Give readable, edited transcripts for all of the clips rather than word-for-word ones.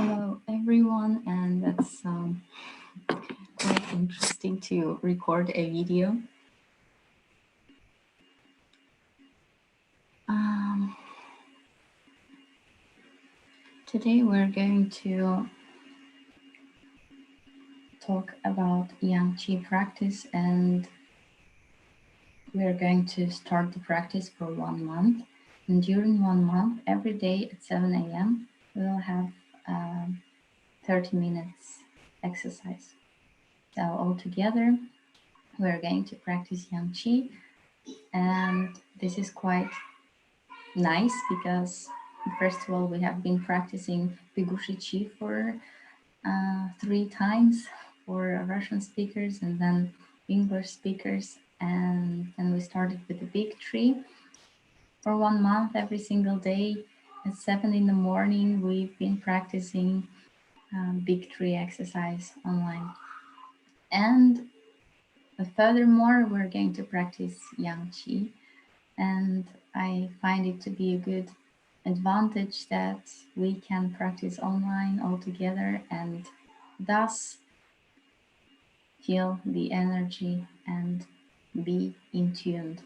Hello, everyone, and that's quite interesting to record a video. Today we're going to talk about Yanchi practice, and we're going to start the practice for 1 month. And during 1 month, every day at 7 a.m., we'll have 30 minutes exercise. So altogether, we're going to practice Yanchi, and this is quite nice because first of all we have been practicing Bigushi Chi for 3 times for Russian speakers and then English speakers, and then we started with the big tree for 1 month. Every single day at 7 in the morning we've been practicing big tree exercise online, and furthermore we're going to practice Yanchi, and I find it to be a good advantage that we can practice online altogether and thus feel the energy and be in tune.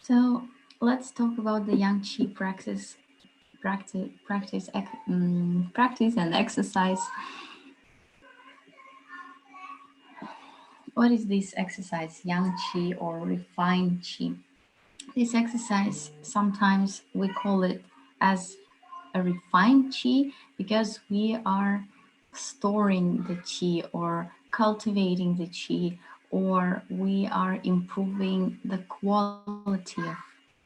So let's talk about the Yanchi practice and exercise. What is this exercise, Yanchi or refined Qi? This exercise, sometimes we call it as a refined Qi because we are storing the Qi or cultivating the Qi, or we are improving the quality of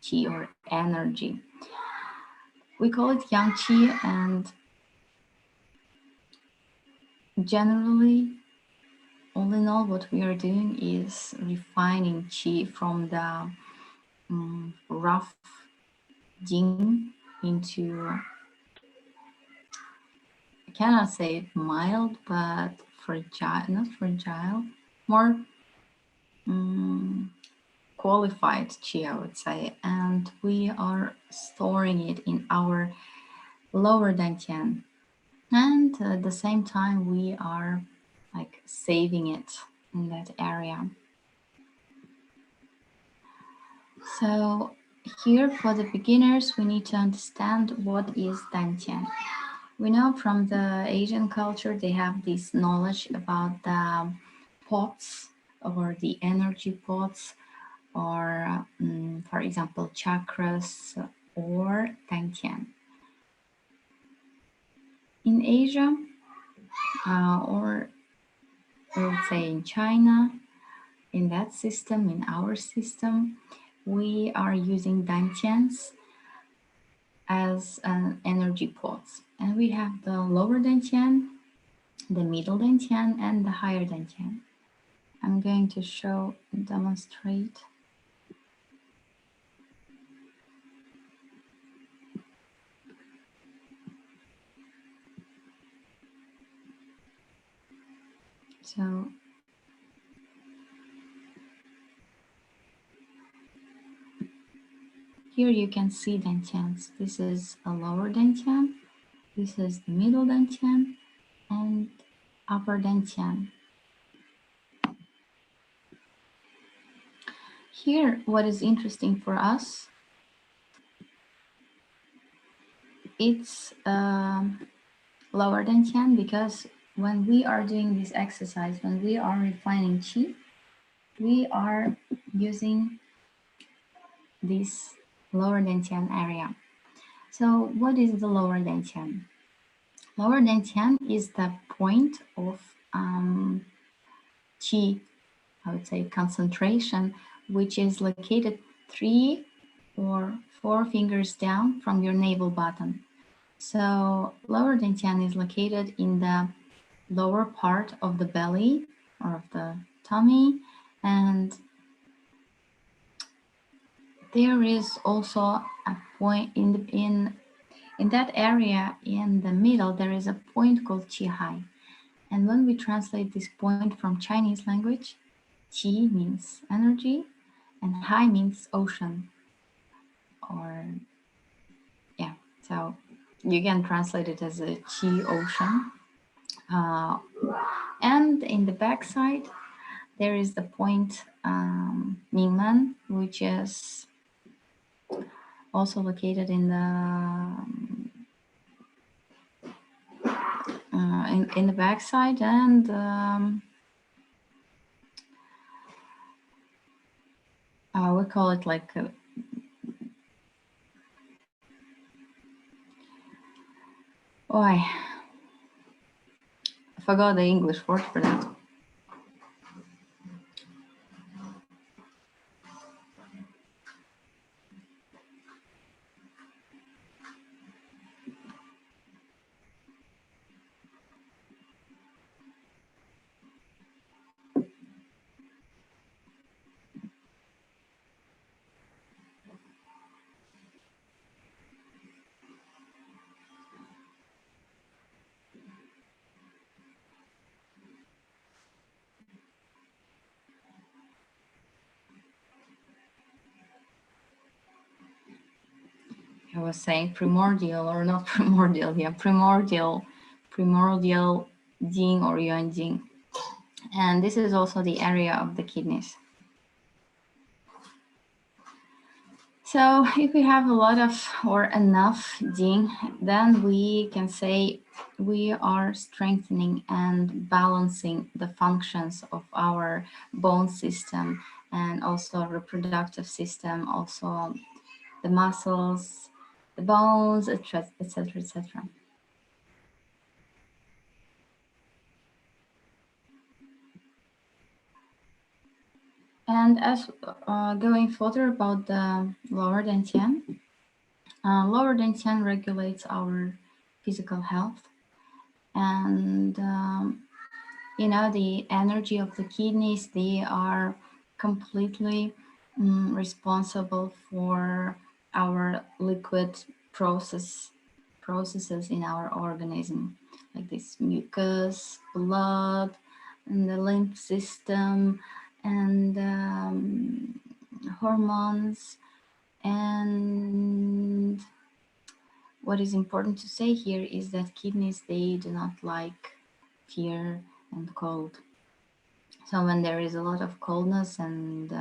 Qi or energy. We call it Yangqing, and generally, all in all, what we are doing is refining Qi from the rough Jing into, I cannot say mild, but fragile, not fragile, more qualified Qi, I would say. And we are storing it in our lower dantian. And at the same time, we are like saving it in that area. So here for the beginners, we need to understand what is dantian. We know from the Asian culture, they have this knowledge about the pots or the energy pots, or for example, chakras or dantian. In Asia, or I would say in China, in that system, in our system, we are using dantians as an energy pots. And we have the lower dantian, the middle dantian, and the higher dantian. I'm going to show and demonstrate. So here you can see dantians. This is a lower dantian, this is the middle dantian, and upper dantian. Here, what is interesting for us, it's lower dantian, because when we are doing this exercise, when we are refining Qi, we are using this lower dantian area. So what is the lower dantian? Lower dantian is the point of Qi, I would say, concentration, which is located 3 or 4 fingers down from your navel bottom. So lower dantian is located in the lower part of the belly or of the tummy, and there is also a point in that area in the middle. There is a point called Qi Hai, and when we translate this point from Chinese language, Qi means energy, and hai means ocean, or yeah, so you can translate it as a qi ocean. And in the backside, there is the point Mingmen, which is also located in the in the backside, and we call it like oh, I forgot the English word for that. I was saying primordial or not primordial, yeah, primordial Jing or Yuanjing. And this is also the area of the kidneys. So if we have a lot of or enough Jing, then we can say we are strengthening and balancing the functions of our bone system and also reproductive system, also the muscles, the bones, etc., etc., etc. And as going further about the lower dantian, lower dantian regulates our physical health, and you know, the energy of the kidneys, they are completely responsible for our liquid processes in our organism, like this mucus, blood, and the lymph system, and hormones. And what is important to say here is that kidneys, they do not like fear and cold. So when there is a lot of coldness and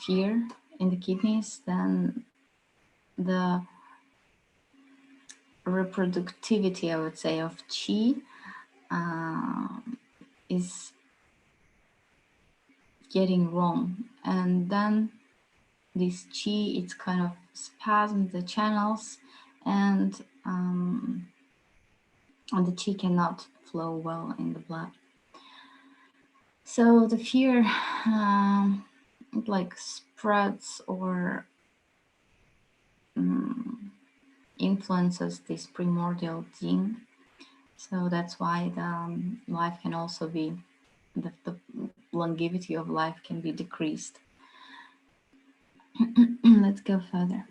fear in the kidneys, then the reproductivity, I would say, of qi is getting wrong. And then this qi, it's kind of spasms the channels, and the qi cannot flow well in the blood. So the fear like spreads or influences this primordial gene. So that's why the life can also be, the longevity of life can be decreased. Let's go further.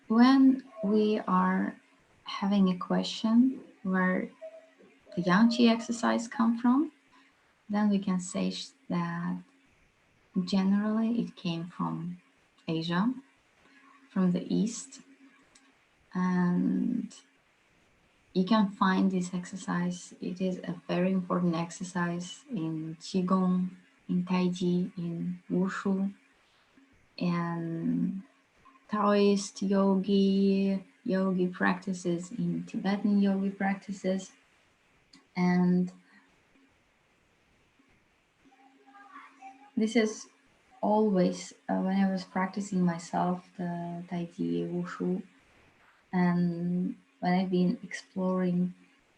When we are having a question where the Yanchi exercise come from, then we can say that generally it came from Asia, from the East, and you can find this exercise. It is a very important exercise in Qigong, in Taiji, in Wushu, and Taoist yogi practices, in Tibetan yogi practices. And this is always, when I was practicing myself, the Taiji Wushu, and when I've been exploring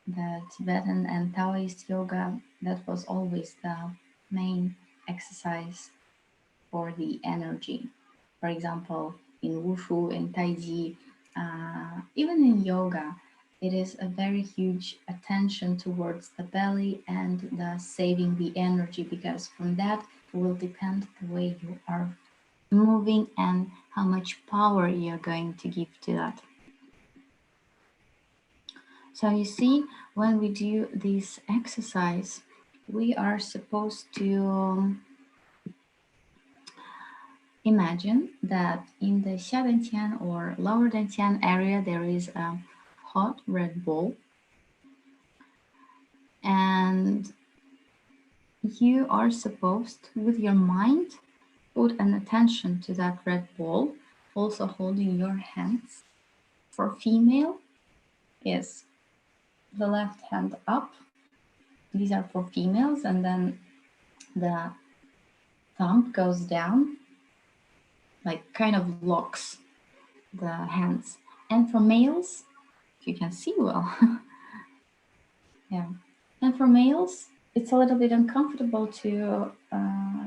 the Tibetan and Taoist yoga, that was always the main exercise for the energy. For example, in Wushu, in Taiji, even in yoga, it is a very huge attention towards the belly and the saving the energy, because from that will depend the way you are moving and how much power you're going to give to that. So you see, when we do this exercise, we are supposed to imagine that in the 下丹田 or lower dantian area there is a hot red ball, and you are supposed, with your mind, put an attention to that red ball, also holding your hands. For female is the left hand up. These are for females, and then the thumb goes down, like kind of locks the hands. And for males, if you can see well, yeah. And for males, it's a little bit uncomfortable to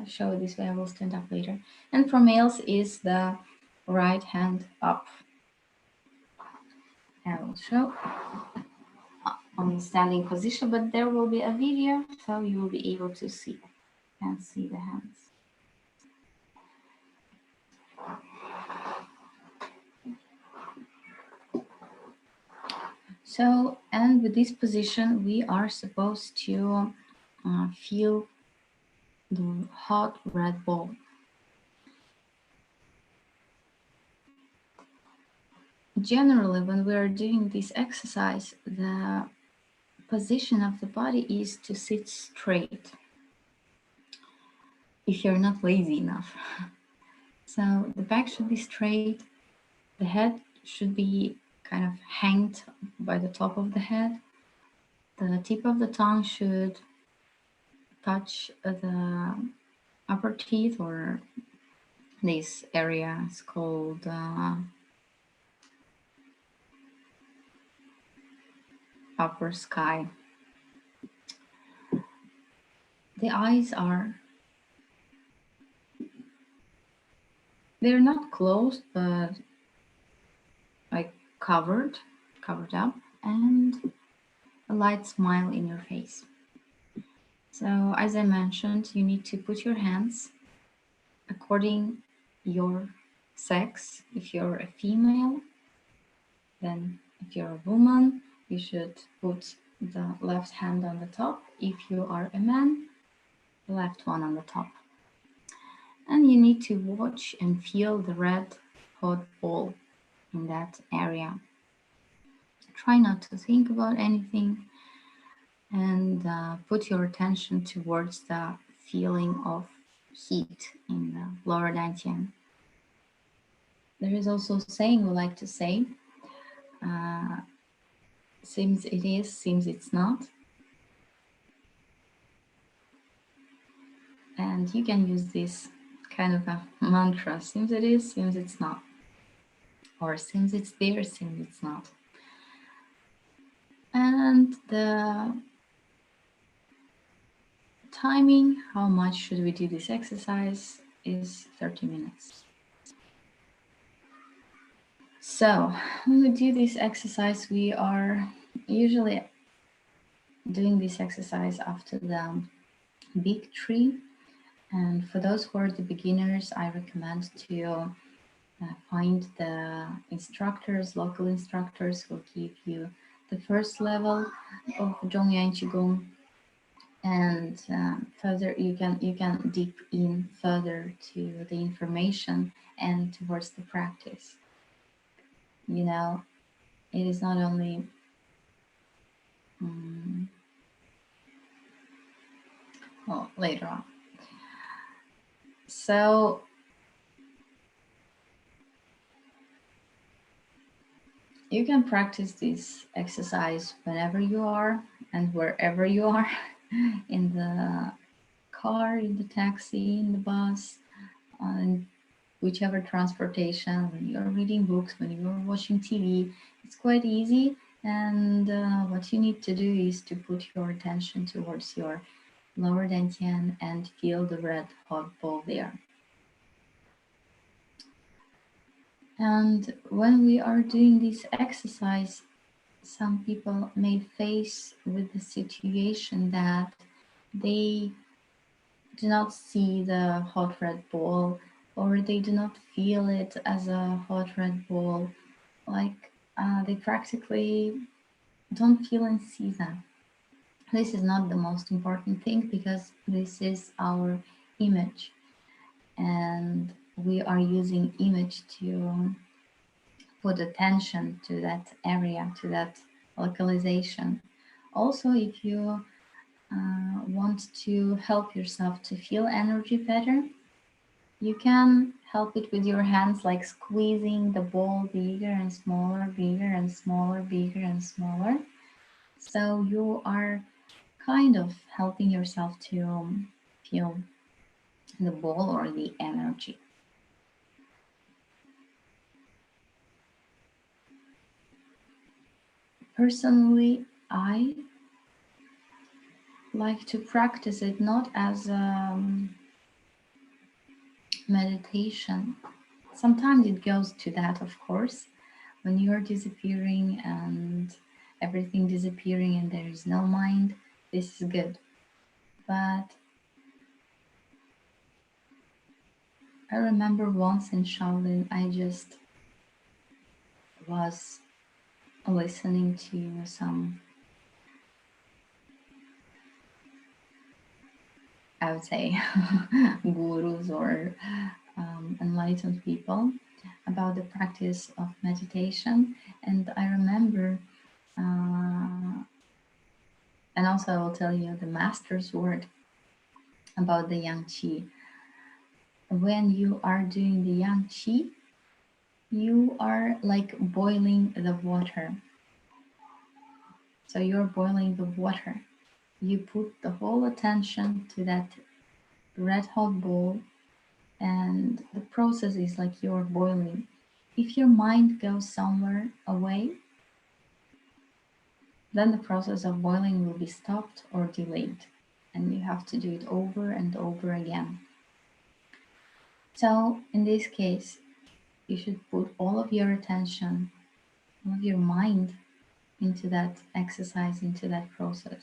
show this way. I will stand up later. And for males is the right hand up. I will show on the standing position, but there will be a video, so you will be able to see and see the hands. So, and with this position, we are supposed to feel the hot red ball. Generally, when we are doing this exercise, the position of the body is to sit straight, if you're not lazy enough. So the back should be straight, the head should be kind of hanged by the top of the head, the tip of the tongue should touch the upper teeth, or this area is called upper sky. The eyes are, they're not closed, but like covered up, and a light smile in your face. So as I mentioned, you need to put your hands according your sex. If you're a female, then if you're a woman, you should put the left hand on the top. If you are a man, the left one on the top. And you need to watch and feel the red hot ball in that area. Try not to think about anything, and put your attention towards the feeling of heat in the lower dantian. There is also a saying we like to say, seems it is, seems it's not. And you can use this kind of a mantra, seems it is, seems it's not. Or seems it's there, seems it's not. And the timing, how much should we do this exercise, is 30 minutes. So when we do this exercise, we are usually doing this exercise after the big tree. And for those who are the beginners, I recommend to find the instructors, local instructors, who give you the first level of Zhong Yuan Qigong. And further, you can deep in further to the information and towards the practice. You know, it is not only well, later on. So you can practice this exercise whenever you are and wherever you are, in the car, in the taxi, in the bus, on whichever transportation, when you're reading books, when you're watching TV. It's quite easy. And what you need to do is to put your attention towards your lower dantian and feel the red hot ball there. And when we are doing this exercise, some people may face with the situation that they do not see the hot red ball, or they do not feel it as a hot red ball. Like they practically Don't feel and see that. This is not the most important thing because this is our image, and we are using image to put attention to that area, to that localization. Also, if you want to help yourself to feel energy better, you can help it with your hands, like squeezing the ball bigger and smaller, bigger and smaller, bigger and smaller. So you are kind of helping yourself to feel the ball or the energy. Personally, I like to practice it not as meditation. Sometimes it goes to that, of course, when you're disappearing and everything disappearing and there is no mind. This is good. But I remember once in Shaolin, I just was listening to some, I would say, gurus or enlightened people about the practice of meditation. And I remember, and also I will tell you the master's word about the Yanchi. When you are doing the Yanchi, you are like boiling the water. So you're boiling the water. You put the whole attention to that red hot bowl, and the process is like you're boiling. If your mind goes somewhere away, then the process of boiling will be stopped or delayed, and you have to do it over and over again. So, in this case, you should put all of your attention, all of your mind into that exercise, into that process.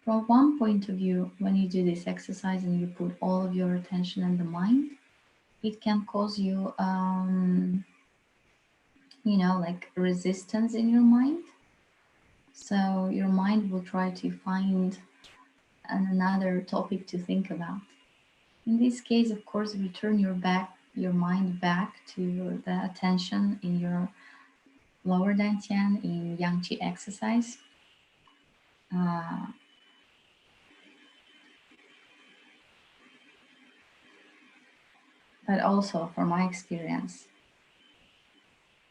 From one point of view, when you do this exercise and you put all of your attention and the mind, it can cause you, like resistance in your mind. So your mind will try to find another topic to think about. In this case, of course, return your mind back to the attention in your lower dantian in Yangqi exercise. Uh, but also, from my experience,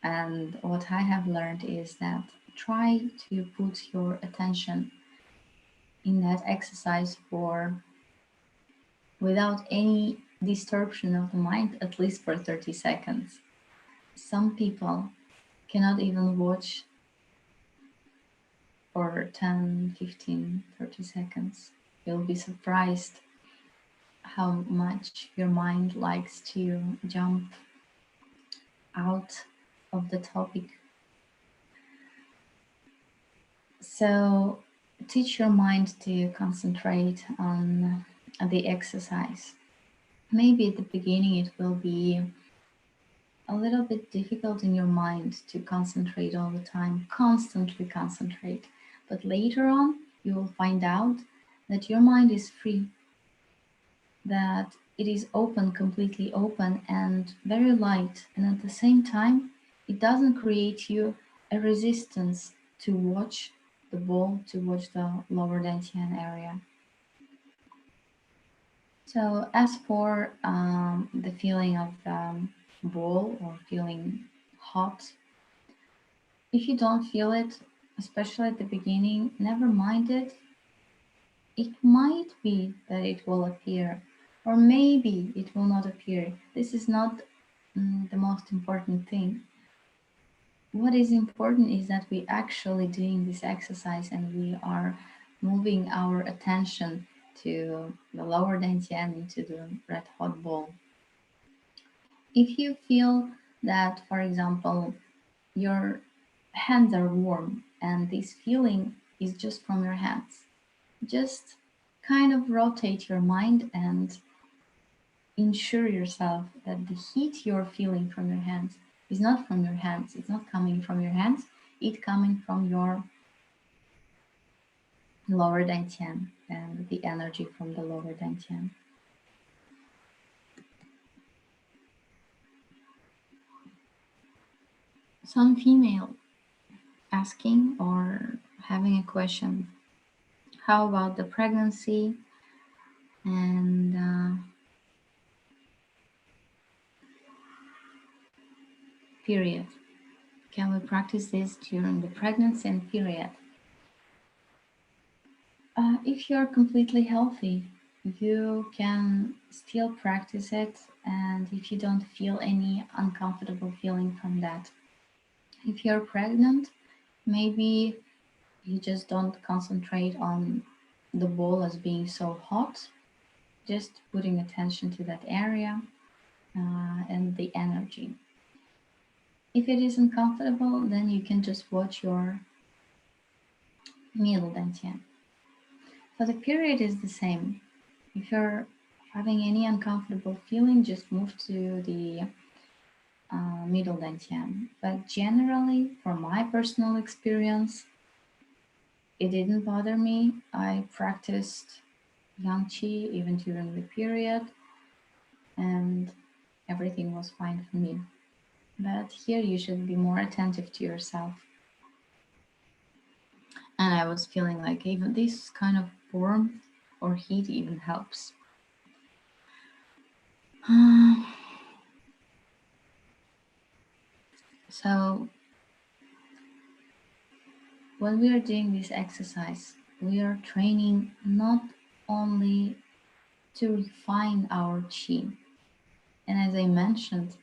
and what I have learned is that try to put your attention in that exercise for without any distortion of the mind, at least for 30 seconds. Some people cannot even watch for 10, 15, 30 seconds. You'll be surprised how much your mind likes to jump out of the topic. So teach your mind to concentrate on the exercise. Maybe at the beginning it will be a little bit difficult in your mind to concentrate all the time, constantly concentrate. But later on, you will find out that your mind is free, that it is open, completely open, and very light. And at the same time, it doesn't create you a resistance to watch the ball, to watch the lower dantian area. So, as for the feeling of the ball or feeling hot, if you don't feel it, especially at the beginning, never mind it. It might be that it will appear, or maybe it will not appear. This is not the most important thing. What is important is that we actually doing this exercise and we are moving our attention to the lower dantian into the red hot ball. If you feel that, for example, your hands are warm and this feeling is just from your hands, just kind of rotate your mind and ensure yourself that the heat you're feeling from your hands is not from your hands, it's not coming from your hands, it coming from your lower dantian and the energy from the lower dantian. Some female asking or having a question. How about the pregnancy and period? Can we practice this during the pregnancy and period? If you're completely healthy, you can still practice it, and if you don't feel any uncomfortable feeling from that. If you're pregnant, maybe you just don't concentrate on the ball as being so hot, just putting attention to that area and the energy. If it isn't comfortable, then you can just watch your middle dantian. So the period is the same. If you're having any uncomfortable feeling, just move to the middle dantian. But generally, from my personal experience, it didn't bother me. I practiced Yanchi even during the period, and everything was fine for me. But here you should be more attentive to yourself. And I was feeling like even this kind of warmth or heat even helps. So when we are doing this exercise, we are training not only to refine our qi, and as I mentioned,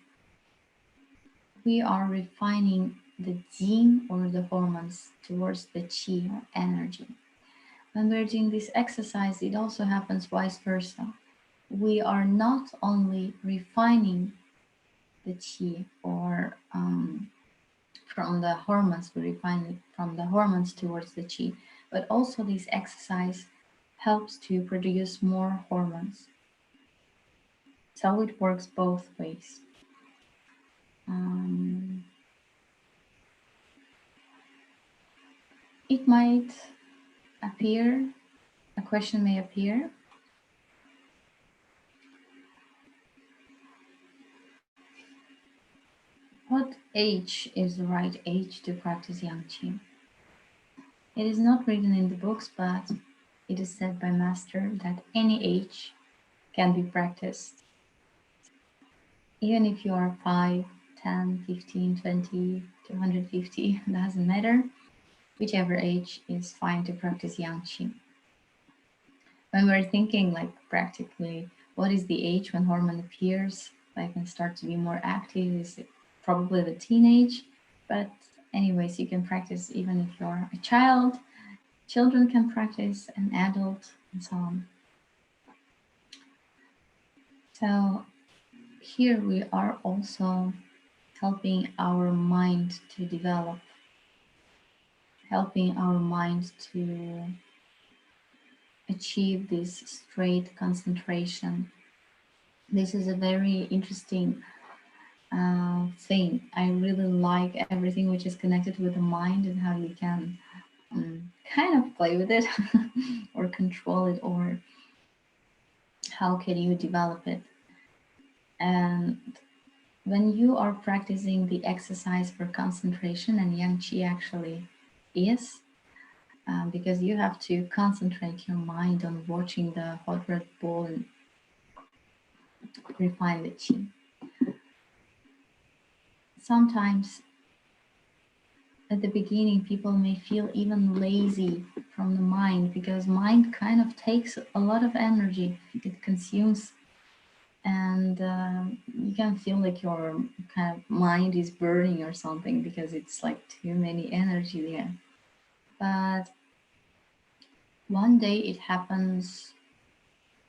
we are refining the jing or the hormones towards the qi or energy. When we're doing this exercise, it also happens vice versa. We are not only refining the qi or from the hormones, we refine it from the hormones towards the qi, but also this exercise helps to produce more hormones. So it works both ways. It might appear, a question may appear, what age is the right age to practice Yangqing? It is not written in the books, but it is said by Master that any age can be practiced. Even if you are 5, 10, 15, 20, 250, doesn't matter. Whichever age is fine to practice Yangqing. When we're thinking like practically, what is the age when hormone appears, like and start to be more active, is it probably the teenage, but anyways, you can practice even if you're a child, children can practice, an adult, and so on. So here we are also helping our mind to develop, helping our mind to achieve this straight concentration. This is a very interesting thing. I really like everything which is connected with the mind and how you can kind of play with it or control it, or how can you develop it. And when you are practicing the exercise for concentration, and Yang Qi actually is, because you have to concentrate your mind on watching the hot red ball and refine the qi. Sometimes at the beginning, people may feel even lazy from the mind, because mind kind of takes a lot of energy. It consumes, and you can feel like your kind of mind is burning or something because it's like too many energy there. But one day it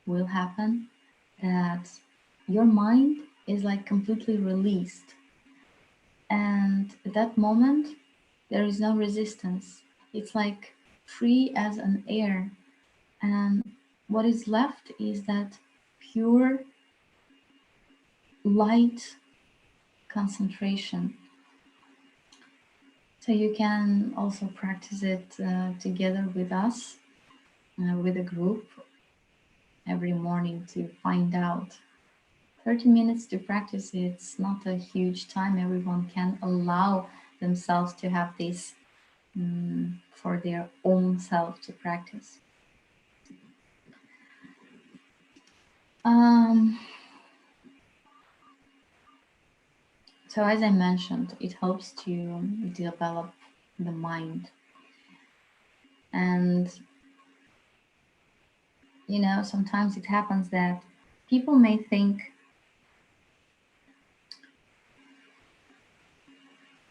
will happen that your mind is like completely released, and at that moment there is no resistance. It's like free as an air, and what is left is that pure light concentration. So you can also practice it together with us, with a group every morning to find out. 30 minutes to practice, it's not a huge time. Everyone can allow themselves to have this for their own self to practice. Um, so, as I mentioned, it helps to develop the mind. And, sometimes it happens that people may think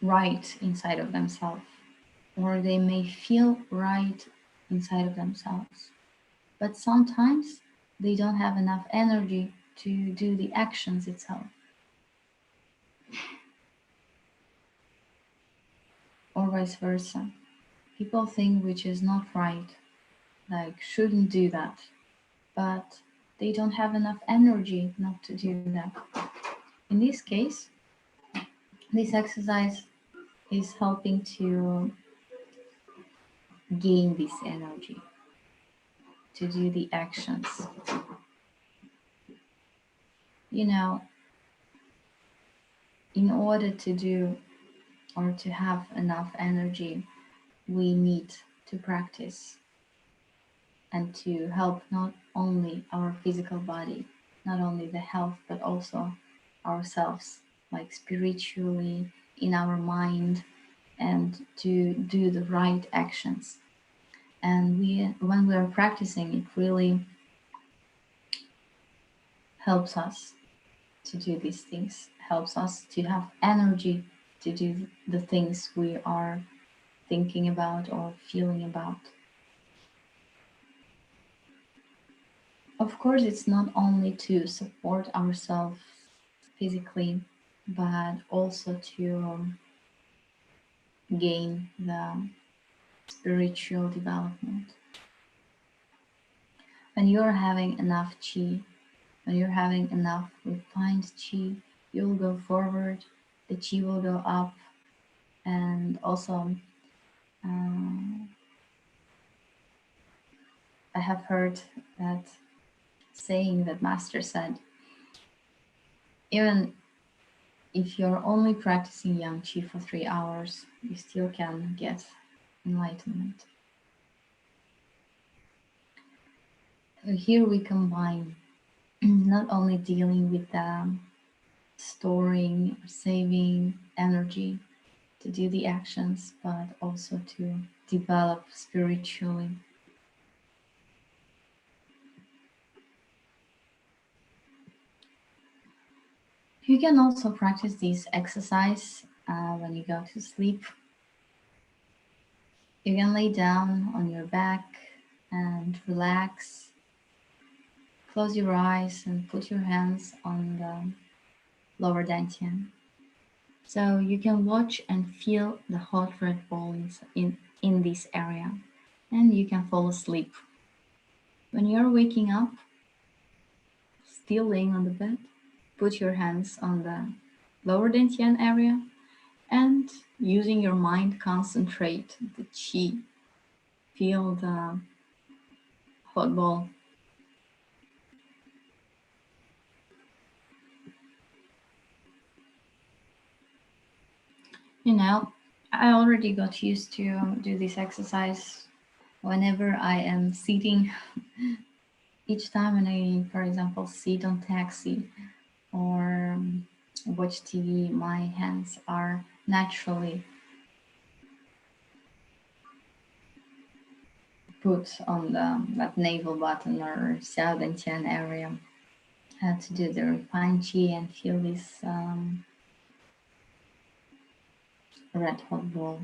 right inside of themselves, or they may feel right inside of themselves. But sometimes they don't have enough energy to do the actions itself, or vice versa. People think which is not right, like shouldn't do that, but they don't have enough energy not to do that. In this case, this exercise is helping to gain this energy to do the actions. You know, in order to do or to have enough energy, we need to practice and to help not only our physical body, not only the health, but also ourselves, like spiritually, in our mind, and to do the right actions. And when we are practicing, it really helps us to do these things, helps us to have energy to do the things we are thinking about or feeling about. Of course, it's not only to support ourselves physically, but also to gain the spiritual development. When you're having enough chi, when you're having enough refined chi, you'll go forward, the chi will go up, and also uh, I have heard that saying that Master said, even if you're only practicing Yanchi for 3 hours, you still can get enlightenment. Here we combine not only dealing with storing, saving energy to do the actions, but also to develop spiritually. You can also practice this exercise when you go to sleep. You can lay down on your back and relax. Close your eyes and put your hands on the lower dantian. So you can watch and feel the hot red ball in this area, and you can fall asleep. When you're waking up, still laying on the bed, put your hands on the lower dantian area and using your mind concentrate the chi. Feel the hot ball. You know, I already got used to do this exercise whenever I am sitting. Each time when I, for example, sit on taxi or watch TV, my hands are naturally put on that navel button or Xiaodanqian area to do the refined chi and feel this red hot ball.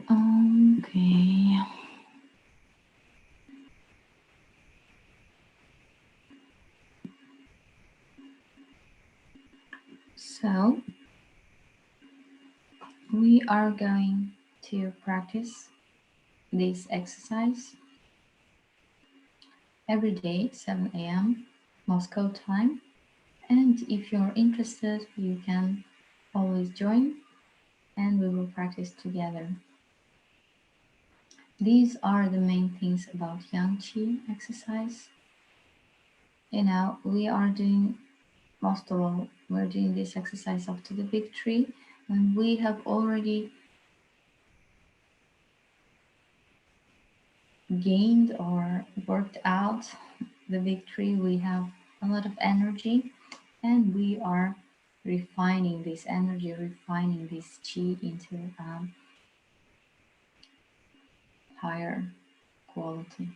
Okay. So we are going to practice this exercise every day, 7 a.m. Moscow time. And if you're interested, you can always join and we will practice together. These are the main things about Yanchi exercise. We are doing, most of all, we're doing this exercise up to the victory, and we have already gained or worked out the victory. We have a lot of energy, and we are refining this energy, refining this chi into higher quality.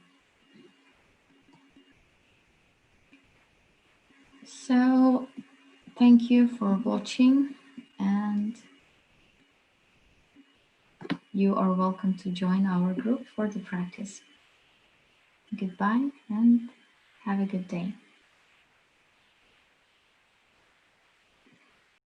So thank you for watching, and you are welcome to join our group for the practice. Goodbye and have a good day.